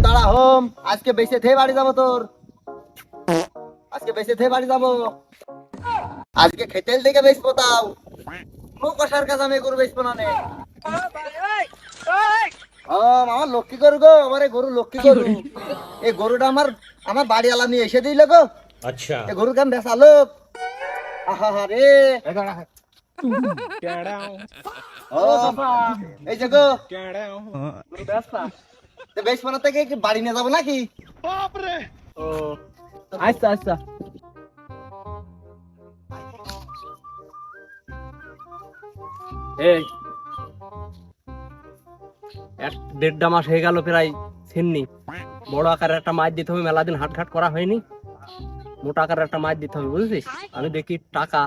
দাঁড়া হোম, আজকে বেঁচে থেকে বাড়ি যাবো তোর। আজকে বেঁচে থেকে বাড়ি যাবো। আজকে খেতেল থেকে বেচবো তাও। কোনো কষার কাজ আমি গরু বেচবো না নে। আমার লক্ষ্মী গরু গো, আমার এই গরু লক্ষ্মী গরু। এই গরুটা আমার আমার বাড়িওয়ালা নিয়ে এসে দিল গো। আচ্ছা, এই গরু কেমন বেচালো? আহা রে, এই যে গো বেশ মনে থেকে কি বাড়ি নিয়ে যাবো নাকি? ও আচ্ছা আচ্ছা। এই 1.5 মাস হয়ে গেল প্রায় ছিন্নি। বড় আকারের একটা মাছ দিতে হবে, মেলা দিন হাটঘাট করা হয়নি। মোটা আকারের একটা মাছ দিতে হবে, বুঝেছিস? আমি দেখি টাকা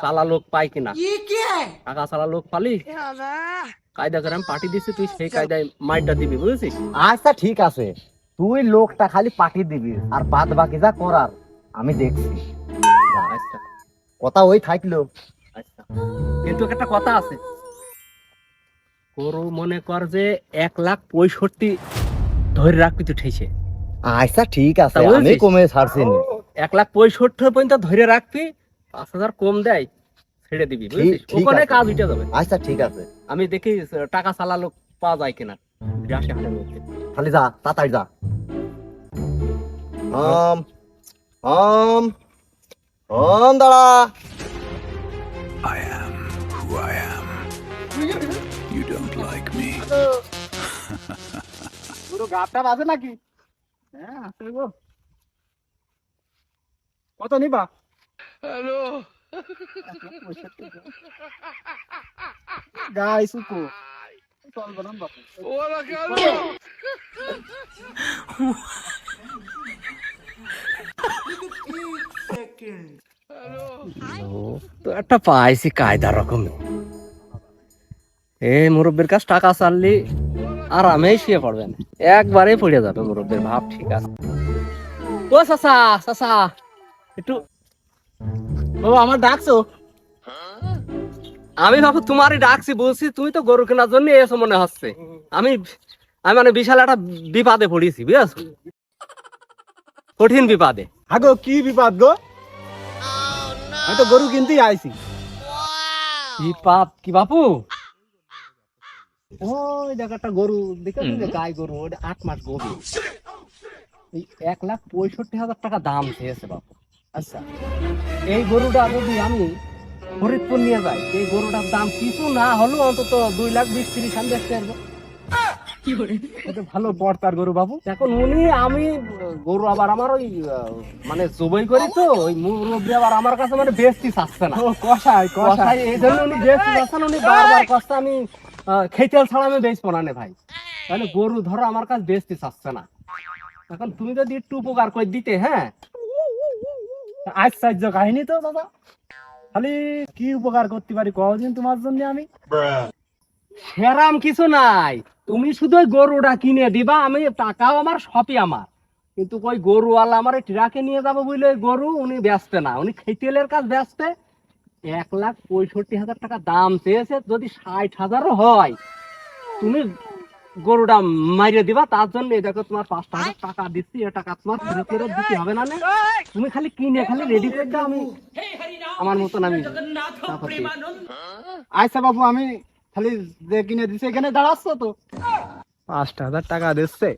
চালা লোক পাই কিনা। টাকা চালা লোক পালি কায়দা করে আমি পাঠি দিচ্ছি, তুই সেই কায়দায় মাছটা দিবি, বুঝেছিস? আচ্ছা ঠিক আছে, তুই লোকটা খালি পাঠিয়ে দিবি, আর বাদ বাকি যা করার আমি দেখছি। আচ্ছা কথা ওই থাকলো। আচ্ছা, কিন্তু একটা কথা আছে, গরু মনে কর যে 1,65,000 ধরে রাখবি তুই ঠেসে। আচ্ছা ঠিক আছে, তা বুঝেছিস? আমি কমে ছাড়ছি নি। 1,65,000 পর্যন্ত ধরে রাখবি, 5,000 কম দেয় ছেড়ে দিবি, বুঝেছিস? ঠিক ওখানে আছে। কাজ উঠে যাবে। আচ্ছা ঠিক আছে, আমি দেখি টাকা চালা লোক পাওয়া যায় কিনা বিরাশি হাটের মধ্যে। খালি যা তাড়াতাড়ি যা। ওম ওম ওম দাঁড়া। I am who I am. You don't like me. পুরো গাবটা বাজে নাকি? হ্যাঁ আছে গো। কত নিবা? হ্যালো গাইস উকো চল বলন বাপু। ওলা কেন? তো একটা পাইছি কায়দা রকম। এই মুরব্বীর কাছে টাকা চাললি আরামে শুয়ে পড়বেন, একবারে পড়ে যাবে মুরব্বীর ভাব। ঠিক আছে ও চাচা, চাচা একটু ও আমার ডাকছো? আমি বাবু তোমারই ডাকছি, বলছি তুমি তো গরু কেনার জন্য এসো মনে হচ্ছে। আমি আমি মানে বিশাল একটা বিপদে পড়েছি, বুঝেছো? কঠিন বিপদে। আগো কি বিপদ গো? আমি তো গরু কিনতেই আইছি। বিপদ কি বাপু? ওই দেখ একটা গরু দেখেছি, গাই গরু, ওটা 8 মাস গরু, এই 1,65,000 টাকা দাম চেয়েছে বাপু। আচ্ছা, এই গরুটা যদি আমি ফরিদপুর নিয়ে যাই, এই গরুটার দাম কিছু না হলেও অন্তত 2,20,30 আমি দেখতে পারবো। ভালো পড়তার গরু বাবু। এখন আমি গরু আবার আমার ওই মানে জবাই করি, তো ওই মুরব্বী আবার আমার কাছে মানে বেশি চাচ্ছে না। কষাই কষাই এই জন্য উনি বেশি চাচ্ছেন, উনি বারবার কষ্ট আমি খেতেল ছাড়া আমি বেচবো না নে ভাই। তাহলে গরু ধরো আমার কাছে বেচতে চাচ্ছে না। এখন তুমি যদি একটু উপকার করে দিতে। হ্যাঁ আশ্চর্য কাহিনী তো দাদা, খালি কি উপকার করতে পারি কদিন তোমার জন্য আমি? সেরাম কিছু নাই, তুমি শুধু ওই গরুটা কিনে দিবা, আমি টাকাও আমার সবই আমার। কিন্তু ওই গরুওয়ালা আমার ট্রাকে নিয়ে যাবো বুঝলে, ওই গরু উনি বেচতে না, উনি খেতেলের কাজ বেচতে। 1,65,000 টাকা দাম চেয়েছে, যদি 60,000ও হয় তুমি গরুটা মারিয়ে দিবা। তার জন্য এই দেখো তোমার 5,000 টাকা দিচ্ছি, এ টাকা তোমার ফেরত দিতে হবে না। তুমি খালি কিনে খালি রেডি করে দাও, আমি আমার মতন আমি। আচ্ছা বাবু, আমি খালি যে কিনে দিছি এখানে দাঁড়াচ্ছ তো, 5,000 টাকা দিচ্ছে,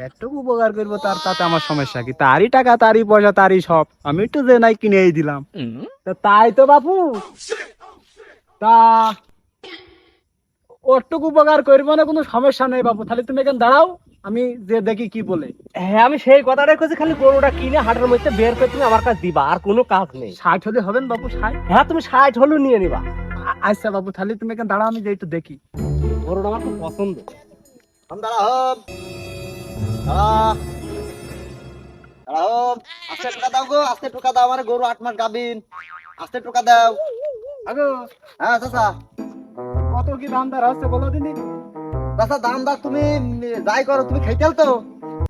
একটু উপকার করবো তার, তাতে আমার সমস্যা কি? তারই টাকা, তারই পয়সা, তারই সব, আমি একটু যে নাই কিনেই দিলাম। তাই তো বাবু, তা ওটুকু উপকার করবো না, কোনো সমস্যা নেই বাবু। তাহলে তুমি এখানে দাঁড়াও, আমি যে দেখি কি বলে। হ্যাঁ আমি সেই কথাটাই কইছি, খালি গরুটা কিনে হাটের মধ্যে বের করে তুমি আমার কাছে দিবা, আর কোনো কাজ নেই। 60 হলে হবেন বাবু? 60? হ্যাঁ তুমি 60 হলেও নিয়ে নিবা। আচ্ছা বাবু, তাহলে তুমি এখানে দাঁড়াও, আমি যে একটু দেখি। গরুটা আমার খুব পছন্দ। আস্তে টোকা দাও গো, আস্তে টোকা দাও, আমার গরু 8 মাস গাবিন, আস্তে টোকা দাও। আগো হ্যাঁ চাচা, কত কি দাম দর হচ্ছে বলো দিনি? চাচা দাম দর তুমি যাই করো, তুমি খাইতেল তো?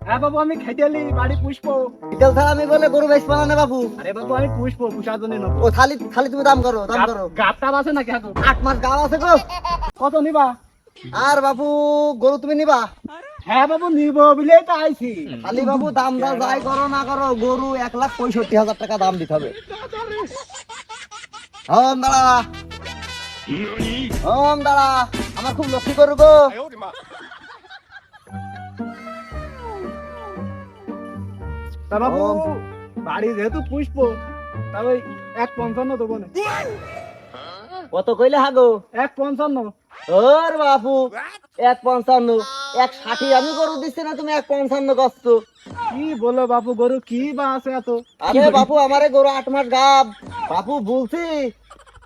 হ্যাঁ বাবু আমি খাইতে এলি বাড়ি পুষবো। বিকেল ছাড়া আমি বলে গরু বেশ পালা না বাবু। আরে বাবু আমি পুষবো, পুষার জন্য নেবো। ও খালি খালি তুমি দাম করো দাম করো। গাবটা আছে নাকি এখন? 8 মাস গাও আছে গো। কত নিবা? আর বাবু গরু তুমি নিবা? হ্যাঁ বাবু নিবো বলেই তো আইছি। খালি বাবু দাম দা যাই করো না করো গরু 1,65,000 টাকা দাম দিতে হবে। দাঁড়া দাঁড়া আমার খুব লক্ষ্মী করু গো। তা বাবু বাড়ি যেহেতু পুষবো তাহলে 1.55 দেবো না। কত কইলে হাগো? 1.55। ওর বাপু 1,55 1,60 আমি গরু দিচ্ছি না তুমি 1,55 করছো। কি বলো বাপু, গরু কি বা আছে এত? আরে বাপু আমারে গরু 8 মাস গাব বাপু বলছি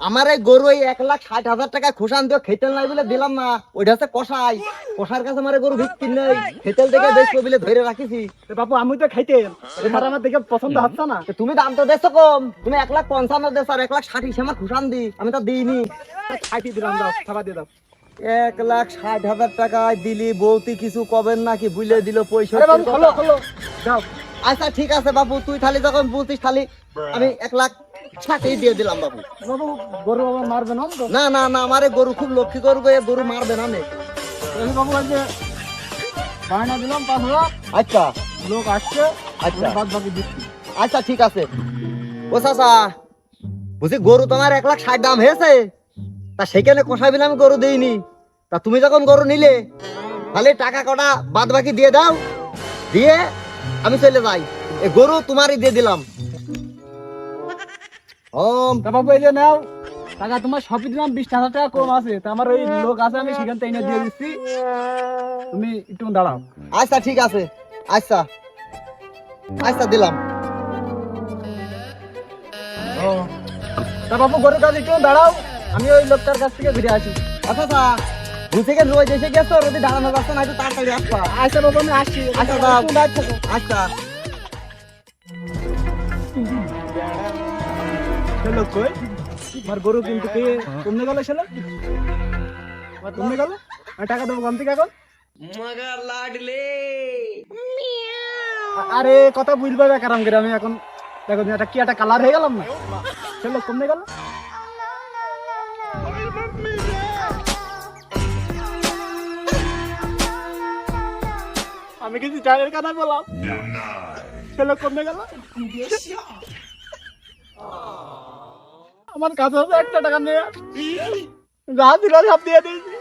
আমার এই গরু এই 1,60,000 টাকা খুশান দিয়ে খেতেল নাই বলে দিলাম না। ওইটা হচ্ছে কষাই, কষার কাছে আমার গরু বিক্রি নেই, খেতেল থেকে বেশি বলে ধরে রাখিছি। এ বাপু আমি তো খাইতে এবার আমার দেখে পছন্দ হচ্ছে না। তো তুমি দাম তো দেছো কম, তুমি 1,55 দেছো আর 1,60,000 আমার খুশান দি আমি তো দিইনি। খাইতে দিলাম, দাও খাবার দিয়ে দাও। 1,60,000 টাকায় দিলি বৌতি কিছু কবেন নাকি বুঝলে দিল পয়সা। আরে বাবু খোলো খোলো দাও। আচ্ছা ঠিক আছে বাবু তুই খালি যখন বলছিস খালি আমি 1,60,000 দিয়ে দিলাম বাবু। বাবু গরু আবার মারবে না তো? না না না আমারে গরু খুব লক্ষ্মী গরু গো, এ গরু মারবে না নে। তাহলে বাবু আজকে বায়না দিলাম 5,000। আচ্ছা লোক আসছে, আচ্ছা বাদ বাকি দিচ্ছি। আচ্ছা ঠিক আছে। ও চাচা বুঝি গরু তোমার 1,60,000 দাম হয়েছে, তা সেখানে কষাই বিলে আমি গরু দিইনি। তা তুমি যখন গরু নিলে তাহলে টাকা কটা বাদ বাকি দিয়ে দাও, দিয়ে আমি চলে যাই। এই গরু তোমারই দিয়ে দিলাম। তা বাবু এই যে নাও টাকা, তোমার সবই দিলাম 20,000 টাকা কম আছে। তা আমার ওই লোক আছে আমি সেখান থেকে এনে দিয়ে দিচ্ছি, তুমি একটু দাঁড়াও। আচ্ছা ঠিক আছে আচ্ছা আচ্ছা দিলাম। তা বাবু গরুর কাছে একটু দাঁড়াও, আমি ওই লোকটার কাছ থেকে ফিরে আসি। আচ্ছা তা দুই থেকে রোজ এসে গেছো, রোদে দাঁড়ানো যাচ্ছে না, একটু তাড়াতাড়ি আসবা। আচ্ছা বাবু আমি আসছি। আচ্ছা দাও। একটু দাঁড়িয়ে থাকো। আচ্ছা চলো কই আমার গরু কিন্তু কে কমে গেল, ছেলে কমে গেল। আমি টাকা দেবো কম থেকে এখন। আরে কথা বুঝবে না কারণ করে আমি এখন দেখো একটা কি একটা কালার হয়ে গেলাম না, চলো কমে গেল। আমি কিছু জানের কথা বললাম, চলো কমে গেল। আমার কাছে আছে 1 টাকা নেই, যা দিল সব দিয়ে দিয়েছি।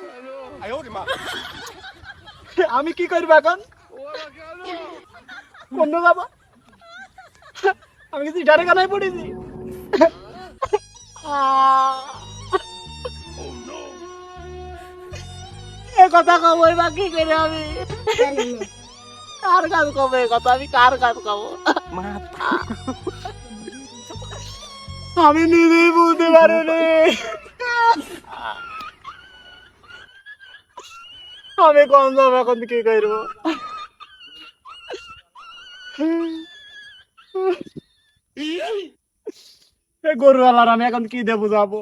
আমি কি করবো এখন, কোন যাবো? আমি কিছু ডারে কানায় পড়েছি। এ কথা কবো এবার কি করে আমি, কার কাজ কবো এ কথা, আমি কার কাজ কবো? আমি নিজেই বুঝতে পারিনি আমি কোন যাবো এখন, কি করবো? গরুওয়ালার আমি এখন কি দেবো যাবো?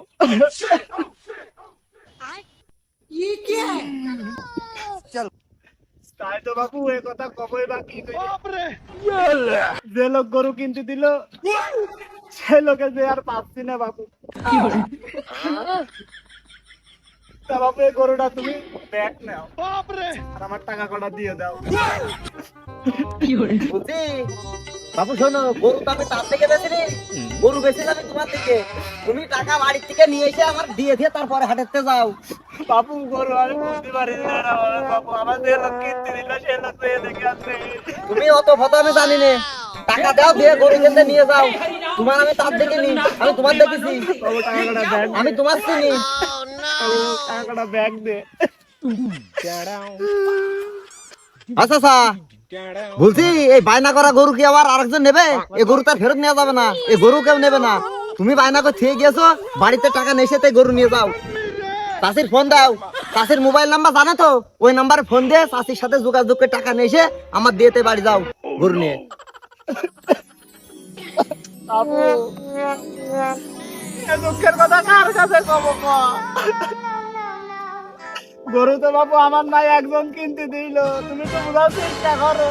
তাই তো বাবু এ কথা কবই বা কি করি? যে লোক গরু কিনতে দিল সে লোকে যে আর পাচ্ছি না বাবু। তা বাবু এই গরুটা তুমি ব্যাগ নাও আর আমার টাকা কটা দিয়ে দাও। বুঝছি বাবু শোনো, গরু তো আমি তার থেকে বেশি গরু বেশি যাবে তোমার থেকে। তুমি টাকা বাড়ির থেকে নিয়ে এসে আমার দিয়ে দিয়ে তারপরে হাঁটাতে যাও। বাবু গরু আমি বুঝতে পারি না বাবু, আমার যে লোক কিনতে দিল সে লোক তো এ দেখে আসবে। তুমি অত ফটো আমি জানি না, টাকা দাও দিয়ে গরু কিনতে নিয়ে যাও। তোমার আমি তার থেকে নি, আমি তোমার দেখেছি, বাবু টাকা কটা ব্যাগ, আমি তোমার চিনি। টাকা কটা ব্যাগ দে। আচ্ছা আচ্ছা বলছি এই বায়না করা গরু কি আবার আরেকজন নেবে? এই গরু তার ফেরত নেওয়া যাবে না, এই গরু কেউ নেবে না। তুমি বায়না করে থেকে গেছো, বাড়িতে টাকা নেই তাই গরু নিয়ে যাও। চাষির ফোন দাও, চাষির মোবাইল নাম্বার জানো তো, ওই নাম্বারে ফোন দিয়ে চাষির সাথে যোগাযোগ করে টাকা নিয়ে এসে আমার দিয়েতে বাড়ি যাও গরু নিয়ে। বাবু এ দুঃখের কথা কার কাছে কব? গরু তো বাবু আমার নাই, একজন কিনতে দিল, তুমি তো বোঝার চেষ্টা করো।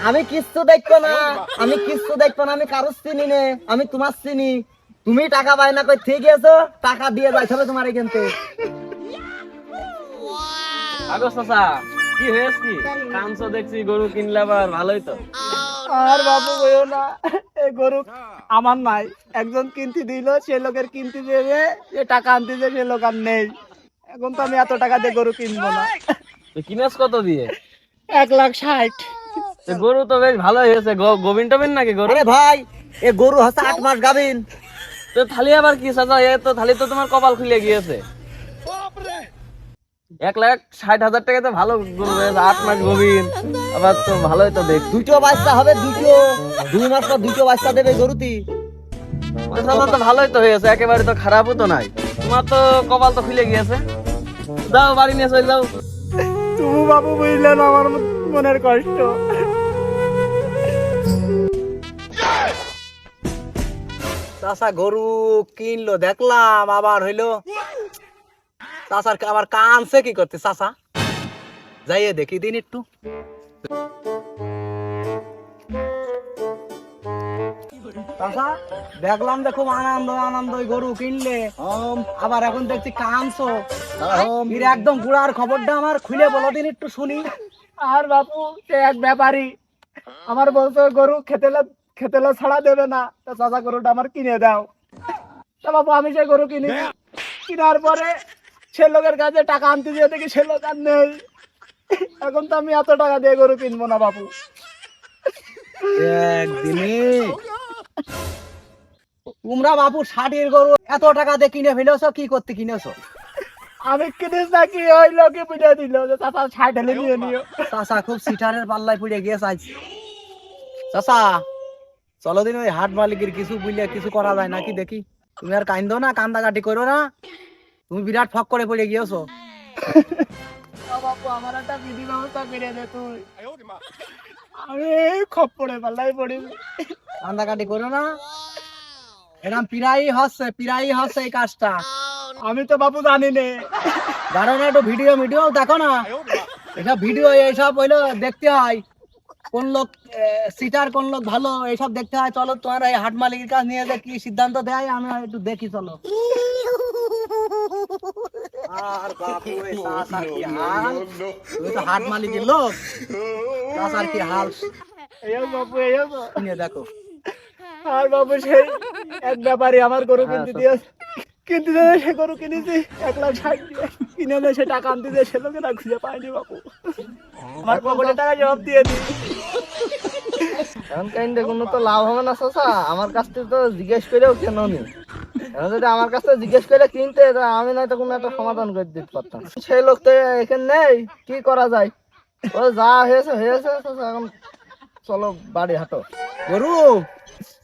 আমি কিচ্ছু দেখবো না, আমি কিচ্ছু দেখবো না, আমি কারোর চিনি নে, আমি তোমার চিনি। তুমি টাকা বায়না করে ঠিক গেছো, টাকা দিয়ে যাইতে হবে তোমার এখান থেকে। আগো চাচা কি হয়েছে কি কামছো দেখছি গরু কিনলে আবার ভালোই তো। আর বাবু বইও না, এই গরু আমার নাই, একজন কিনতে দিল, সে লোকের কিনতে দেবে, যে টাকা আনতে যে সে লোক আর নেই। এখন তো আমি এত টাকা দিয়ে গরু কিনবো না। তো কিনেছ কত দিয়ে? 1,60,000। তো গরু তো বেশ ভালো হয়েছে, গোবিন টোবিন নাকি গরু? আরে ভাই, এ গরু হচ্ছে 8 মাস গাভিন। তো থালি আবার কি চাচা, এ তো থালি তো তোমার কপাল খুলে গিয়েছে। 1,60,000 টাকা তো ভালো গরু হয়েছে, 8 মাস গোবিন, আবার তো ভালোই তো দেখ। দুটো বাচ্চা হবে, 2 মাস পর 2 বাচ্চা দেবে গরুটি। চাচা তো ভালোই তো হয়েছে, একেবারে তো খারাপও তো নাই। তোমার তো কপাল তো খুলে গিয়েছে। যাও বাড়ি নিয়ে চলে যাও। তুমি বাবু বুঝলেন আমার মনের কষ্ট। চাচা গরু কিনলো দেখলাম, আবার হইলো চাচার আবার কানছে কি করতে, চাচা যাইয়ে দেখি দিন একটু। চাচা দেখলাম যে খুব আনন্দ আনন্দ ওই গরু কিনলে, আবার এখন দেখছি কানছো, ফির একদম গুড়ার খবরটা আমার খুলে বলো দিন একটু শুনি। আর বাবু সে এক ব্যাপারী আমার বলছে গরু খেতেলে ছাড়া দেবে না, তা চাচা গরুটা আমার কিনে দাও। তা বাবু আমি সেই গরু কিনি, কেনার পরে সে লোকের কাছে টাকা আনতে দিয়ে দেখি সে লোক আর নেই। এখন তো আমি এত টাকা দিয়ে গরু কিনবো না বাবু। একদিনে তোমরা বাবু 60 গরু এত টাকা দিয়ে কিনে ফেলেছো, কি করতে কিনেছো? আমি কিনিস নাকি ওই লোকে পিঠে দিল যে চাচা 60 হলে নিয়ে নিও। চাচা খুব সিটারের পাল্লায় পড়ে গিয়েছে আজ। চাচা চলো দিন ওই হাট মালিকের কিছু বুঝলে কিছু করা যায় নাকি দেখি। তুমি আর কান্দো না, কান্দাকাটি করো না, তুমি বিরাট ফক করে পড়ে গিয়েছো। বাবু আমার একটা বিধি ব্যবস্থা করে দে তুই, আমি খপ্পরে পাল্লাই পড়ি। কান্দাকাটি করো না, এরকম পিরাই হচ্ছে এই কাজটা। আমি তো বাবু জানি নে। জানো না, একটু ভিডিও দেখো না, এসব ভিডিও এইসব হইলো দেখতে হয়, কোন লোক সিটার কোন লোক ভালো এইসব দেখতে হয়। চলো তোমার এই হাট মালিকের কাছে নিয়ে যে কি সিদ্ধান্ত দেয় আমি একটু দেখি, চলো। আর বাপু এই চাচার কি হাল, তুমি তো হাট মালিকের লোক, চাচার কি হাল এই বাবু এই নিয়ে দেখো। আর বাবু সেই এক ব্যাপারী আমার গরু কিনতে দিয়ে সে গরু কিনেছি 1,60,000 দিয়ে, কিনে দিয়ে সে টাকা আনতে দিয়ে সে লোকে না খুঁজে পায়নি বাবু। আমার পকেটে টাকা জবাব দিয়ে দি। এখন কাইন্ডে কোনো তো লাভ হবে না চাচা, আমার কাছ থেকে তো জিজ্ঞেস করেও কেন নি। এখন যদি আমার কাছ থেকে জিজ্ঞেস করে কিনতে, তা আমি নয়তো কোনো একটা সমাধান করে দিতে পারতাম। সেই লোক তো এখানে নেই, কি করা যায়? ও যা হয়েছে চাচা, এখন চলো বাড়ি হাঁটো। গরু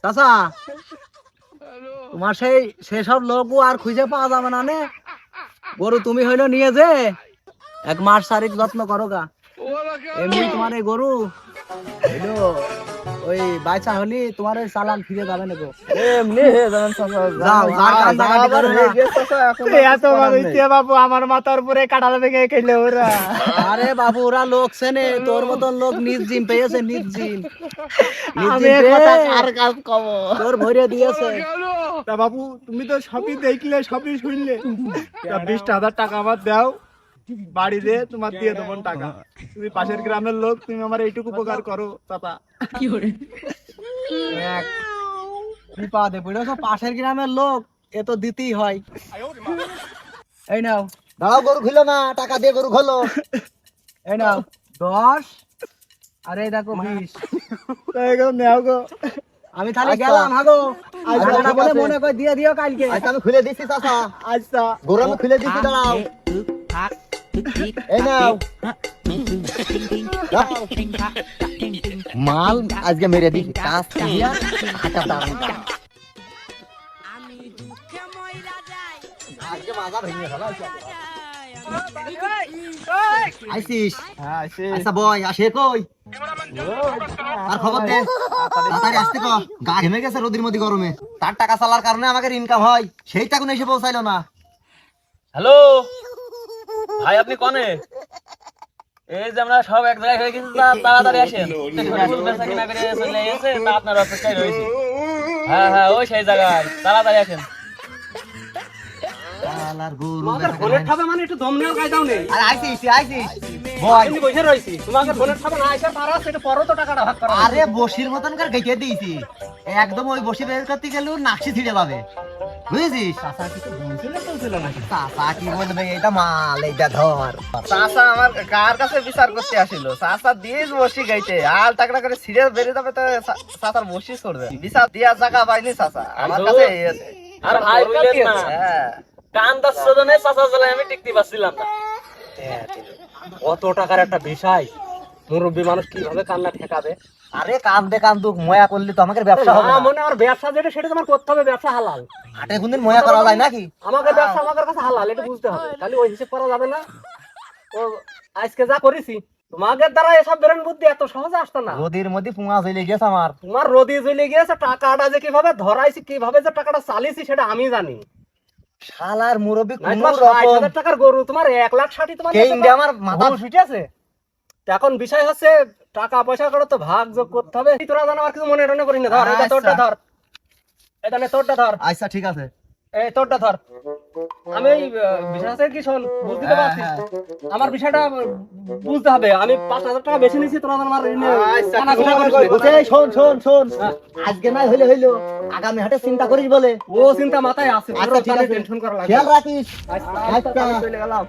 চাচা তোমার সেসব লোকও আর খুঁজে পাওয়া যাবে না নে। গরু তুমি হইলো নিয়ে যে 1 মাস 4 যত্ন করো গা, এমনি তোমার এই গরু হইলো ওই বাইচা হলি তোমার ওই চালান ফিরে যাবে না গো, এমনি হয়ে যাবেন চাচা। যাও, আর কান্দাকাটি করো না। এত মানুষ বাবু আমার মাথার উপরে কাটাল ভেঙে খেলে ওরা। আরে বাবু ওরা লোক সেনে, তোর মতন লোক নিজ জিম পেয়েছে, নিজ জিম আমি এ কথা কার কাজ কব? তোর ভরে দিয়েছে। তা বাবু তুমি তো সবই দেখলে, সবই শুনলে, তা 20,000 টাকা আমার দাও, বাড়ি দে তোমার দিয়ে দেবো টাকা। তুমি পাশের গ্রামের লোক, তুমি আমার এইটুকু উপকার করো চাচা। এক বিপদে পড়েছো, পাশের গ্রামের লোক, এ তো দিতেই হয়। এই নাও, দাঁড়াও, গরু খুলো না, টাকা দিয়ে গরু খোলো। এই নাও 10, আর এই দেখো 20। তাই গো নেও গো। আমি তাহলে গেলাম হাগো, আচ্ছা, আজকে ঠিক বলে আছে। মনে করে দিয়ে দিও কালকে। আচ্ছা আমি খুলে দিচ্ছি চাচা, আচ্ছা গরু আমি খুলে দিচ্ছি, দাঁড়াও। এই নাও, মাল আজকে মেরে দিচ্ছি, কাজ দিয়া হাঁটা দাঁড়ান। আজকে মাজা ভেঙে ফেলা হয়েছে। আইসিস? আচ্ছা বয়, আসে কই? আর খবর দে, তাড়াতাড়ি আসতে কো, গা ঘেমে গেছে রোদের মধ্যে গরমে। তার টাকা চালার কারণে আমাকে ইনকাম হয়, সেই টাকা এসে পৌঁছাইলো না। হ্যালো ভাই, আপনি কনে? এই যে আমরা সব এক জায়গায় হয়ে গেছি, তাড়াতাড়ি আসেন। ফুল বেচা কিনা করে চলে গেছে, তা আপনার অপেক্ষায় রয়েছে। হ্যাঁ হ্যাঁ, ওই সেই জায়গায়, তাড়াতাড়ি আসেন। শালার গরু তোমাকে ফোনের ঠাবে মানে একটু দম নেওয়ার কাজ দাও নেই। আরে আইছিস বয়। আমি বসে রয়েছি, তোমাকে ফোনের ঠাবে না এসে পারো সেটা পরও তো টাকাটা ভাগ করা। আরে বসির মতন করে গেটে দিয়েছি, একদম ওই বসি বের করতে গেলেও নাকশি ছিঁড়ে যাবে, বুঝেছিস? চাচা কিছু বলছিল চলছিল নাকি? চাচা কি বলবে, এটা মাল, এইটা ধর। চাচা আমার কার কাছে বিচার করতে আসিল, চাচা দিয়েছ বসি গাইতে, আর টাকা করে সিরিয়াস বেড়ে যাবে তো চাচার বসি ছড়বে। বিচার দিয়া জায়গা পাইনি চাচা, আমার কাছে এই আছে। আর ভাই বললেন না, কান দাসনে চাচা জ্বালায় আমি টিকতে পারছিলাম না। কত টাকার একটা বিষয়, মুরব্বী মানুষ কিভাবে কান্না ঠেকাবে? আরে কান্দুক ময়া করলে তো আমাদের ব্যবসা হবে না, না। মনে আমার ব্যবসা যেটা সেটা তোমার করতে হবে, ব্যবসা হালাল। হাটে কোনদিন ময়া করা যায় নাকি? আমাকে ব্যবসা আমার কাছে হালাল, এটা বুঝতে হবে। খালি ওই হিসেব করা যাবে না। ও আজকে যা করেছি, তোমাদের দ্বারা এসব বেরেন বুদ্ধি এত সহজে আসতো না। রোদের মধ্যে পুঙা চলে গেছে আমার। তোমার রোদি জ্বলে গিয়েছে, টাকাটা যে কিভাবে ধরাইছি, কিভাবে যে টাকাটা চালিয়েছি সেটা আমি জানি। শালার মুরব্বি নাই কোন তোমার রকম 60,000 টাকার গরু, তোমার 1,60,000 তোমার কে ইন্ডিয়া আমার মাথা ফিটে আছে। তো এখন বিষয় হচ্ছে টাকা পয়সা করে তো ভাগ যোগ করতে হবে। তোরা জানো আর কিছু মনে টনে করি না। ধর এটা তোরটা ধর, এটা নে তোরটা ধর, আচ্ছা ঠিক আছে। এই তোরটা ধর। আমি এই বিষয় আছে কি শোন, বুঝতে তো পারছিস। আমার বিষয়টা বুঝতে হবে। আমি 5,000 টাকা বেশি নিয়েছি, তোরা আমার কানাঘুষা করিস না। বলছে, এই শোন আজকে নাই হইলো আগামী হাটে চিন্তা করিস বলে। ও চিন্তা মাথায় আছে, আচ্ছা ঠিক আছে, টেনশন করা লাগবে। খেয়াল রাখিস। আচ্ছা, আচ্ছা চলে গেলাম।